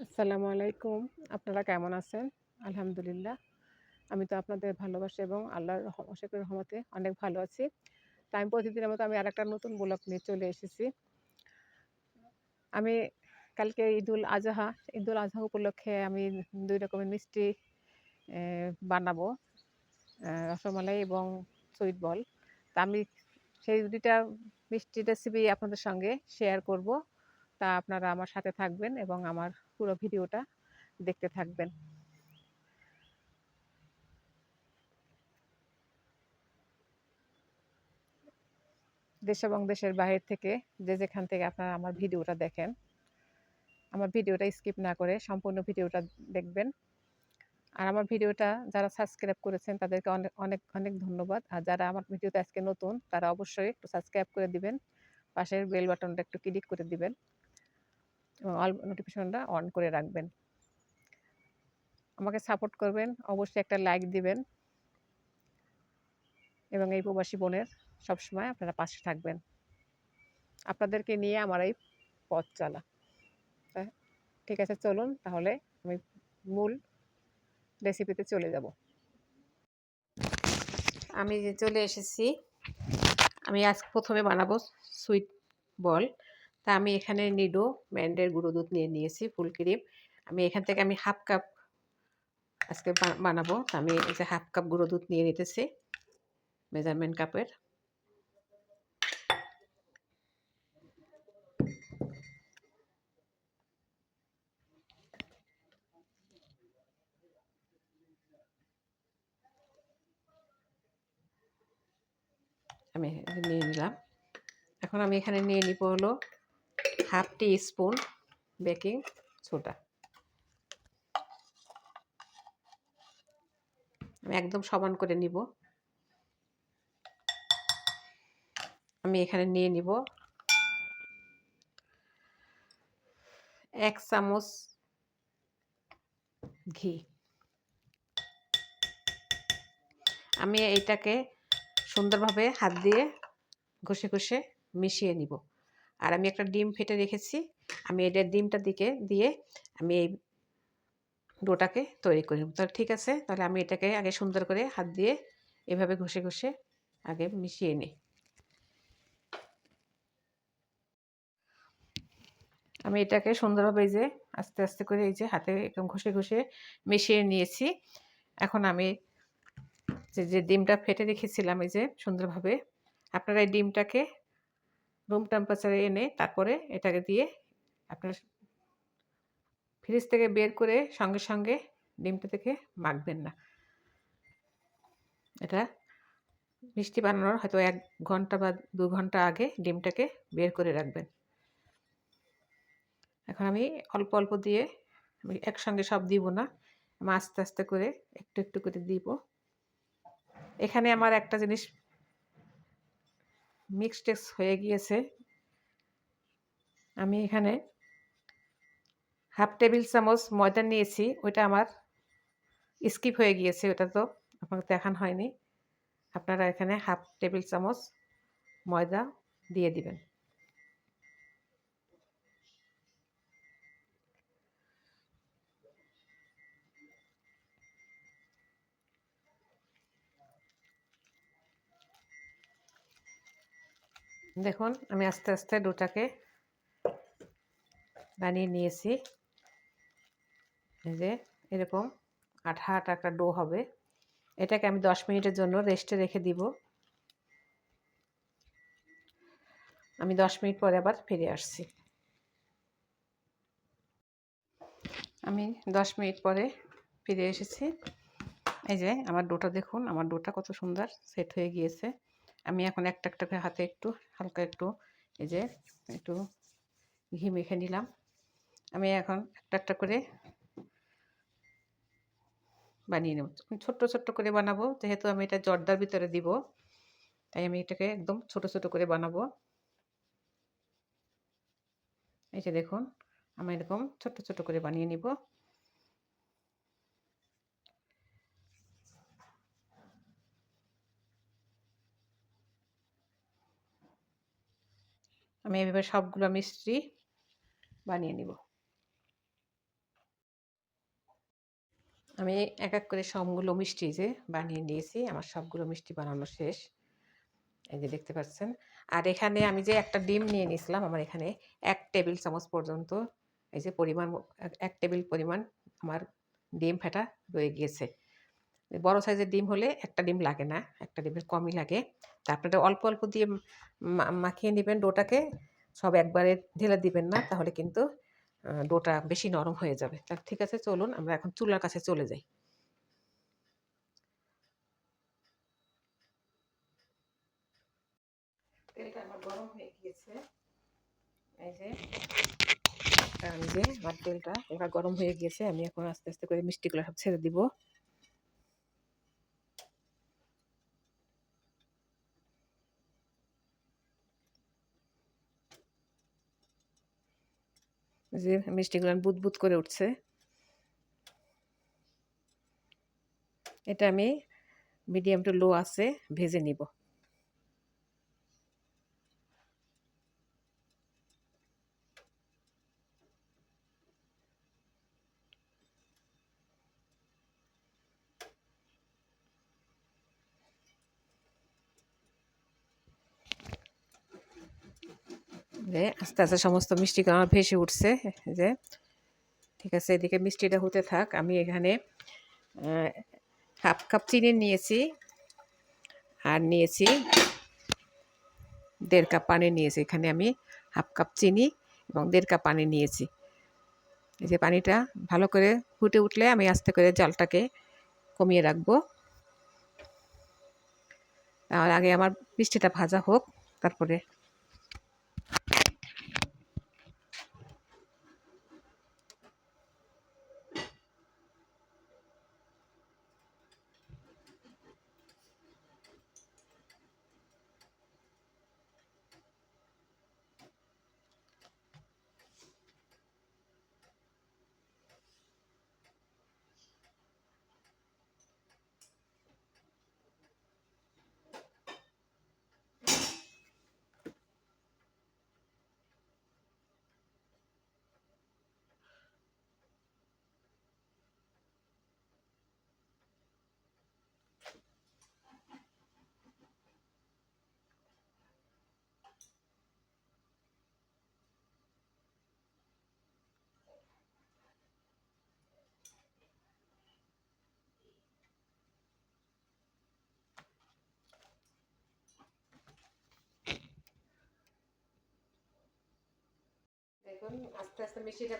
আসসালামু আলাইকুম। আপনারা কেমন আছেন? আলহামদুলিল্লাহ। আমি তো আপনাদের ভালোবাসা এবং আল্লাহর অশেষ রহমতে অনেক ভালো আছি। তো আমি প্রতিদিনের মতো আমি আরেকটা নতুন ব্লগ নিয়ে চলে এসেছি। আমি কালকে ঈদুল আজহা উপলক্ষে আমি ২ রকমের মিষ্টি অ্যা বানাবো। রসমালাই এবং সুইট বল। তা আমি সেই ২ টা মিষ্টির রেসিপি আপনাদের সঙ্গে শেয়ার করব। তা আপনারা আমার সাথে থাকবেন এবং আমার পুরো ভিডিওটা দেখতে থাকবেন। দেশ এবং দেশের বাহির থেকে যে যেখান থেকে আপনারা আমার ভিডিওটা দেখেন, আমার ভিডিওটা স্কিপ না করে সম্পূর্ণ ভিডিওটা দেখবেন। আর আমার ভিডিওটা যারা সাবস্ক্রাইব করেছেন তাদেরকে অনেক, অনেক, অনেক ধন্যবাদ। আর যারা আমার ভিডিওতে আজকে নতুন তারা অবশ্যই একটু সাবস্ক্রাইব করে দিবেন। পাশের বেল বাটনটা একটু ক্লিক করে দিবেন এবং অল নোটিফিকেশনটা অন করে রাখবেন। আমাকে সাপোর্ট করবেন, অবশ্যই একটা লাইক দিবেন এবং এই প্রবাসী বোনের সবসময় আপনারা পাশে থাকবেন। আপনাদেরকে নিয়ে আমার এই পথ চলা। তা ঠিক আছে, চলুন তাহলে আমি মূল রেসিপিতে চলে যাব। আমি যে চলে এসেছি। আমি আজ প্রথমে বানাবো সুইট বল। তা আমি এখানে নিডো ব্র্যান্ডের গুঁড়ো দুধ নিয়ে নিয়েছি, ফুল ক্রিম। আমি এখান থেকে আমি হাফ কাপ আজকে বানাবো। তা আমি এই যে হাফ কাপ গুঁড়ো দুধ নিয়ে নিতেছি মেজারমেন্ট কাপের। আমি নিয়ে নিলাম। এখন আমি এখানে নিয়ে নিব হলো হাফ টি স্পুন বেকিং সোডা। আমি একদম সমান করে নিব। আমি এখানে নিয়ে নিব ১ চামচ ঘি। আমি এইটাকে সুন্দরভাবে হাত দিয়ে ঘষে মিশিয়ে নিব। আর আমি একটা ডিম ফেটে রেখেছি। আমি এটা ডিমটা দিয়ে আমি এই ডোটাকে তৈরি করে নেব। তাহলে ঠিক আছে, তাহলে আমি এটাকে আগে সুন্দর করে হাত দিয়ে এভাবে ঘষে আগে মিশিয়ে নিই। আমি এটাকে সুন্দরভাবে এই যে আস্তে করে এই যে হাতে একদম ঘষে মিশিয়ে নিয়েছি। এখন আমি যে ডিমটা ফেটে রেখেছিলাম এই যে সুন্দরভাবে, আপনারা এই ডিমটাকে রুম টেম্পারেচারে এনে তারপরে এটাকে দিয়ে আপনার ফ্রিজ থেকে বের করে সঙ্গে ডিমটা থেকে মাখবেন না। এটা মিষ্টি বানানোর হয়তো ১ ঘন্টা বা ২ ঘন্টা আগে ডিমটাকে বের করে রাখবেন। এখন আমি অল্প দিয়ে আমি একসঙ্গে সব দিব না। আমি আস্তে করে একটু করে দিব। এখানে আমার একটা জিনিস মিক্সড হয়ে গিয়েছে। আমি এখানে হাফ টেবিল চামচ ময়দা নিয়েছি। ওইটা আমার স্কিপ হয়ে গিয়েছে। ওটা তো আপনাকে দেখানো হয়নি। আপনারা এখানে হাফ টেবিল চামচ ময়দা দিয়ে দিবেন। দেখুন আমি আস্তে ডোটাকে বানিয়ে নিয়েছি। এই যে এরকম আঠা একটা ডো হবে। এটাকে আমি 10 মিনিটের জন্য রেস্টে রেখে দিব। আমি 10 মিনিট পরে আবার ফিরে আসছি। আমি 10 মিনিট পরে ফিরে এসেছি। এই যে আমার ডোটা দেখুন, আমার ডোটা কত সুন্দর সেট হয়ে গিয়েছে। আমি এখন একটা করে হাতে একটু হালকা একটু এই যে একটু ঘি মেখে নিলাম। আমি এখন একটা করে বানিয়ে নেব। ছোট্ট করে বানাবো, যেহেতু আমি এটা জর্দার ভিতরে দিব, তাই আমি এটাকে একদম ছোট করে বানাবো। এই যে দেখুন আমি এরকম ছোট করে বানিয়ে নিব। আমি এভাবে সবগুলো মিষ্টি বানিয়ে নিব। আমি এক এক করে সবগুলো মিষ্টি যে বানিয়ে নিয়েছি। আমার সবগুলো মিষ্টি বানানো শেষ। এই যে দেখতে পাচ্ছেন। আর এখানে আমি যে একটা ডিম নিয়ে নিয়েছিলাম, আমার এখানে ১ টেবিল চামচ পর্যন্ত এই যে পরিমাণ ১ টেবিল পরিমাণ আমার ডিম ফেটা রয়ে গিয়েছে। বড় সাইজের ডিম হলে একটা ডিম লাগে না, একটা ডিমের কমই লাগে। তা আপনারা অল্প, অল্প দিয়ে মাখিয়ে নিবেন ডোটাকে। সব একবারে ঢেলে দিবেন না, তাহলে কিন্তু ডোটা বেশি নরম হয়ে যাবে। তা ঠিক আছে, চলুন আমরা এখন চুলার কাছে চলে যাই। তেলটা আমার গরম হয়ে গিয়েছে। এই যে আমার তেলটা এবার গরম হয়ে গিয়েছে। আমি এখন আস্তে, আস্তে করে মিষ্টিগুলো সব ছেড়ে দিব। যে মিষ্টিগুলো বুদবুদ করে উঠছে। এটা আমি মিডিয়াম টু লো আঁচে ভেজে নিব। যে আস্তে, আস্তে সমস্ত মিষ্টিগুলো আমার ভেসে উঠছে। যে ঠিক আছে, এদিকে মিষ্টিটা হতে থাক। আমি এখানে 1/2 কাপ চিনি নিয়েছি, আর নিয়েছি 1.5 কাপ পানি নিয়েছি। এখানে আমি 1/2 কাপ চিনি এবং 1.5 কাপ পানি নিয়েছি। এই যে পানিটা ভালো করে ফুটে উঠলে আমি আস্তে করে জালটাকে কমিয়ে রাখবো। আর আগে আমার মিষ্টিটা ভাজা হোক, তারপরে দেখুন আস্তে আস্তে মিষ্টিটা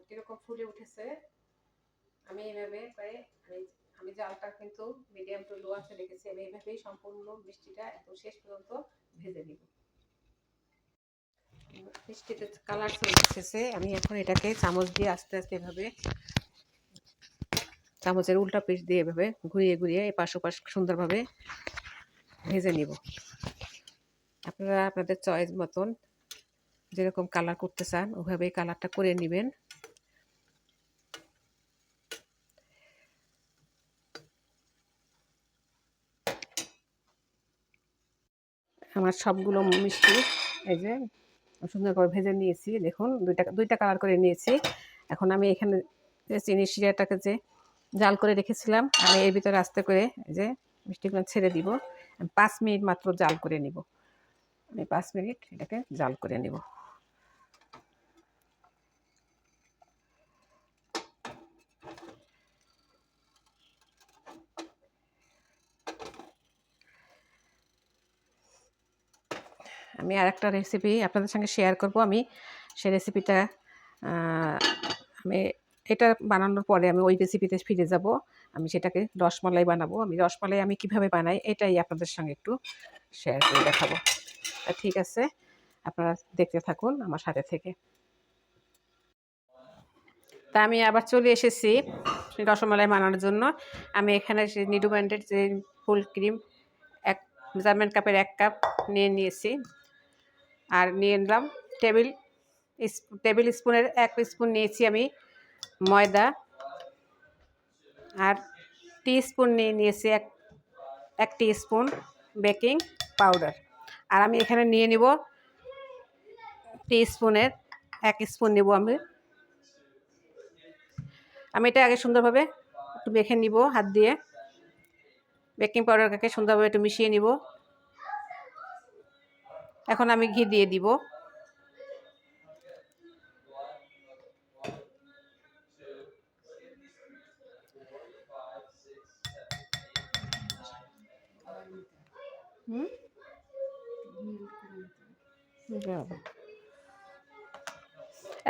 কিরকম ফুটে উঠেছে। আমি এইভাবে করে আমি জালটা কিন্তু মিডিয়াম টু লো আঁচে রেখেছি। আমি এইভাবেই সম্পূর্ণ মিষ্টিটা একদম শেষ পর্যন্ত ভেজে নিব। মিষ্টিতে কালার চলে এসেছে। আমি এখন এটাকে চামচ দিয়ে আস্তে আস্তে এভাবে চামচের উল্টা পিঠ দিয়ে এভাবে ঘুরিয়ে ঘুরিয়ে এপাশ ওপাশ সুন্দরভাবে ভেজে নিব। আপনারা আপনাদের চয়েস মতন যেরকম কালার করতে চান ওভাবেই কালারটা করে নেবেন। আমার সবগুলো মিষ্টি এই যে সুন্দর করে ভেজে নিয়েছি। দেখুন দুইটা কালার করে নিয়েছি। এখন আমি এখানে যে চিনি শিরাটাকে যে জাল করে রেখেছিলাম, আমি এর ভিতরে আস্তে করে যে মিষ্টিগুলো ছেড়ে দিব। 5 মিনিট মাত্র জাল করে নিব। আমি 5 মিনিট এটাকে জাল করে নিব। আমি আরেকটা রেসিপি আপনাদের সঙ্গে শেয়ার করব। আমি সেই রেসিপিটা আমি এটা বানানোর পরে আমি ওই রেসিপিতে ফিরে যাব। আমি সেটাকে রসমালাই বানাবো। আমি রসমালাই আমি কিভাবে বানাই এটাই আপনাদের সঙ্গে একটু শেয়ার করে দেখাবো। ঠিক আছে, আপনারা দেখতে থাকুন আমার সাথে থেকে। তা আমি আবার চলে এসেছি রসমালাই বানানোর জন্য। আমি এখানে নিডু ব্র্যান্ডের যে ফুল ক্রিম মেজারমেন্ট কাপের 1 কাপ নিয়ে নিয়েছি। আর নিয়ে নিলাম টেবিল স্পুনের 1 স্পুন নিয়েছি আমি ময়দা। আর টিস্পুন নিয়ে নিয়েছি এক টিস্পুন বেকিং পাউডার। আর আমি এখানে নিয়ে নিব টিস্পুনের 1 স্পুন নেব আমি এটা আগে সুন্দরভাবে একটু মেখে নিব হাত দিয়ে। বেকিং পাউডারটাকে সুন্দরভাবে একটু মিশিয়ে নিব। এখন আমি ঘি দিয়ে দিব।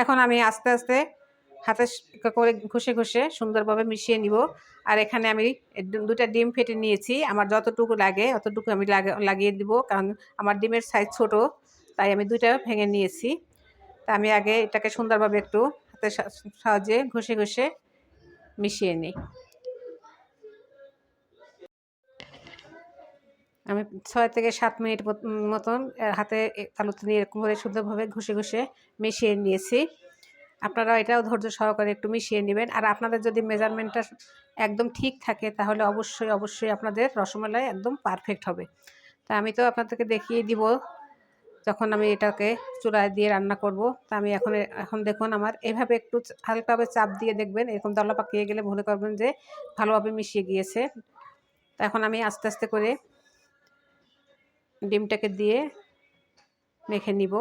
এখন আমি আস্তে আস্তে হাতে করে ঘষে ঘষে সুন্দরভাবে মিশিয়ে নিব। আর এখানে আমি দুটা ডিম ফেটে নিয়েছি, আমার যতটুকু লাগে অতটুকু আমি লাগিয়ে দিব, কারণ আমার ডিমের সাইজ ছোট, তাই আমি দুইটা ভেঙে নিয়েছি। তা আমি আগে এটাকে সুন্দরভাবে একটু হাতের সাহায্যে ঘষে ঘষে মিশিয়ে নিই। আমি 6 থেকে 7 মিনিট মতন হাতে তালুতে নিয়ে এরকম করে সুন্দরভাবে ঘষে ঘষে মিশিয়ে নিয়েছি। আপনারা এটাও ধৈর্য সহকারে একটু মিশিয়ে নেবেন। আর আপনাদের যদি মেজারমেন্টটা একদম ঠিক থাকে তাহলে অবশ্যই আপনাদের রসমালাই একদম পারফেক্ট হবে। তা আমি তো আপনাদেরকে দেখিয়ে দিব যখন আমি এটাকে চুলায় দিয়ে রান্না করব। তা আমি এখন দেখুন আমার এভাবে একটু হালকাভাবে চাপ দিয়ে দেখবেন, এরকম দলা পাকিয়ে গেলে মনে করবেন যে ভালোভাবে মিশিয়ে গিয়েছে। তা এখন আমি আস্তে আস্তে করে ডিমটাকে দিয়ে মেখে নিব।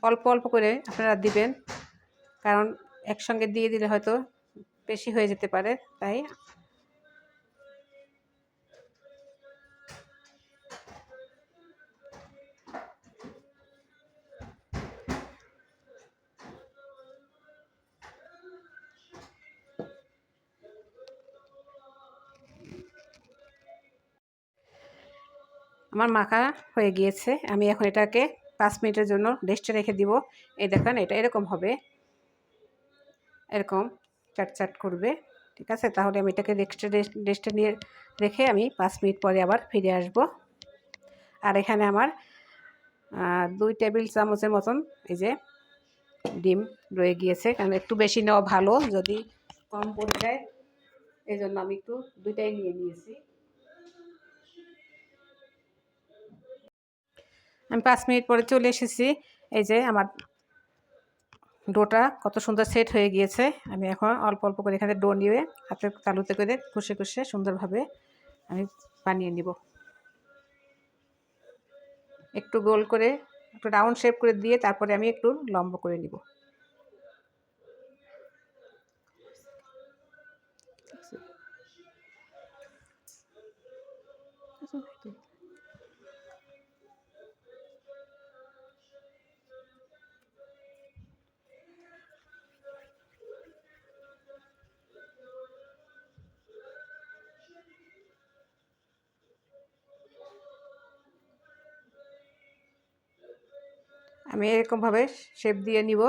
অল্প অল্প করে আপনারা দিবেন, কারণ একসঙ্গে দিয়ে দিলে হয়তো বেশি হয়ে যেতে পারে, তাই আমার মাখা হয়ে গিয়েছে। আমি এখন এটাকে 5 মিনিটের জন্য রেস্টে রেখে দিব। এই দেখেন এটা এরকম হবে, এরকম চাট করবে, ঠিক আছে। তাহলে আমি এটাকে রেস্টে নিয়ে রেখে আমি 5 মিনিট পরে আবার ফিরে আসব। আর এখানে আমার 2 টেবিল চামচের মতন এই যে ডিম রয়ে গিয়েছে, কারণ একটু বেশি নেওয়া ভালো, যদি কম পড়ে যায় এই জন্য আমি একটু দুইটাই নিয়ে নিয়েছি। আমি 5 মিনিট পরে চলে এসেছি। এই যে আমার ডোটা কত সুন্দর সেট হয়ে গিয়েছে। আমি এখন অল্প অল্প করে এখানে ডো নিয়ে হাতের তালুতে করে ঘষে ঘষে সুন্দরভাবে আমি বানিয়ে নিব। একটু গোল করে একটু রাউন্ড শেপ করে দিয়ে তারপরে আমি একটু লম্বা করে নিব। আমি এরকমভাবে শেপ দিয়ে নিব।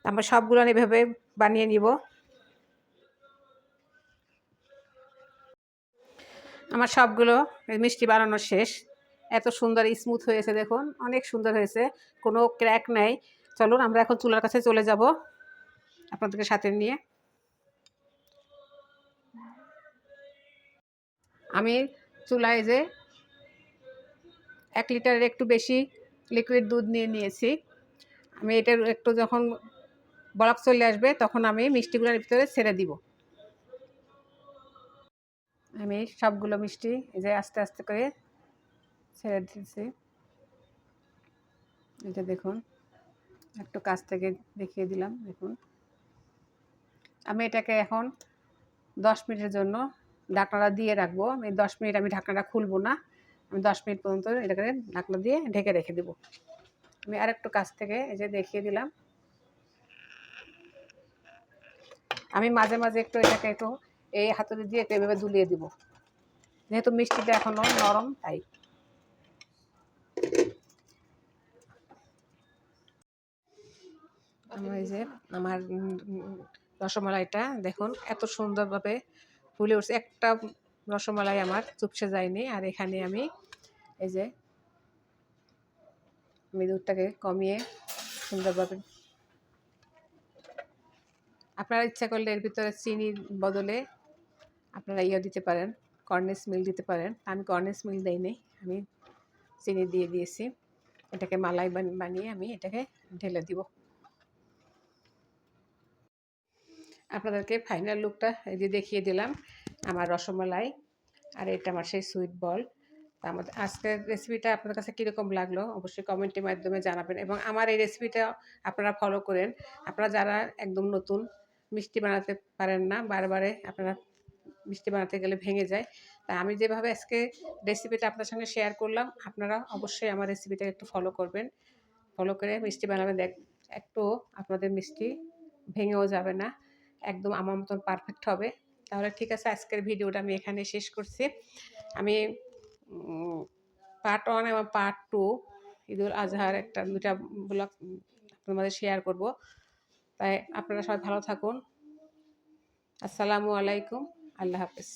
আমরা সবগুলো এভাবে বানিয়ে নিব। আমার সবগুলো মিষ্টি বানানো শেষ। এত সুন্দর স্মুথ হয়েছে, দেখুন অনেক সুন্দর হয়েছে, কোনো ক্র্যাক নাই। চলুন আমরা এখন চুলার কাছে চলে যাব আপনাদেরকে সাথে নিয়ে। আমি চুলায় যে 1 লিটারের একটু বেশি লিকুইড দুধ নিয়ে নিয়েছি। আমি এটার একটু যখন বলক চলে আসবে তখন আমি মিষ্টিগুলোর ভিতরে ছেড়ে দিব। আমি সবগুলো মিষ্টি এই যে আস্তে আস্তে করে ছেড়ে দিচ্ছি। এটা দেখুন, একটু কাছ থেকে দেখিয়ে দিলাম। দেখুন আমি এটাকে এখন 10 মিনিটের জন্য ঢাকনাটা দিয়ে রাখবো। আমি 10 মিনিট আমি ঢাকনাটা খুলবো না, আমি 10 মিনিট পর্যন্ত এটাকে ঢাকনা দিয়ে ঢেকে রেখে দেবো। আমি আর একটু কাছ থেকে এই যে দেখিয়ে দিলাম। আমি মাঝে মাঝে একটু এটাকে একটু এই হাতুড়ি দিয়ে একটু এভাবে দুলিয়ে দিব, যেহেতু মিষ্টিটা এখনো নরম তাই। এই যে আমার রসমালাইটা দেখুন এত সুন্দরভাবে ফুলে উঠছে, একটা রসমালাই আমার চুপসে যায়নি। আর এখানে আমি এই যে আমি দুধটাকে কমিয়ে সুন্দরভাবে, আপনারা ইচ্ছা করলে এর ভিতরে চিনির বদলে আপনারা দিতে পারেন, কর্নেস মিল্ক দিতে পারেন। আমি কর্নেস মিল্ক দেইনি, আমি চিনি দিয়ে দিয়েছি। এটাকে মালাই বানিয়ে আমি এটাকে ঢেলে দিব। আপনাদেরকে ফাইনাল লুকটা এই যে দেখিয়ে দিলাম আমার রসমালাই, আর এটা আমার সেই সুইট বল। আমাদের আজকের রেসিপিটা আপনাদের কাছে কীরকম লাগলো অবশ্যই কমেন্টের মাধ্যমে জানাবেন, এবং আমার এই রেসিপিটা আপনারা ফলো করেন। আপনারা যারা একদম নতুন, মিষ্টি বানাতে পারেন না, বারবারে আপনারা মিষ্টি বানাতে গেলে ভেঙে যায়, তাই আমি যেভাবে আজকে রেসিপিটা আপনার সঙ্গে শেয়ার করলাম, আপনারা অবশ্যই আমার রেসিপিটা একটু ফলো করবেন। ফলো করে মিষ্টি বানাবেন, একটু আপনাদের মিষ্টি ভেঙেও যাবে না, একদম আমার মতন পারফেক্ট হবে। তাহলে ঠিক আছে, আজকের ভিডিওটা আমি এখানে শেষ করছি। আমি পার্ট 1 এবং পার্ট 2 ঈদুল আজহার একটা 2টা ব্লগ আপনাদের মাঝে শেয়ার করব। তাই আপনারা সবাই ভালো থাকুন। আসসালামু আলাইকুম। আল্লাহ হাফেজ।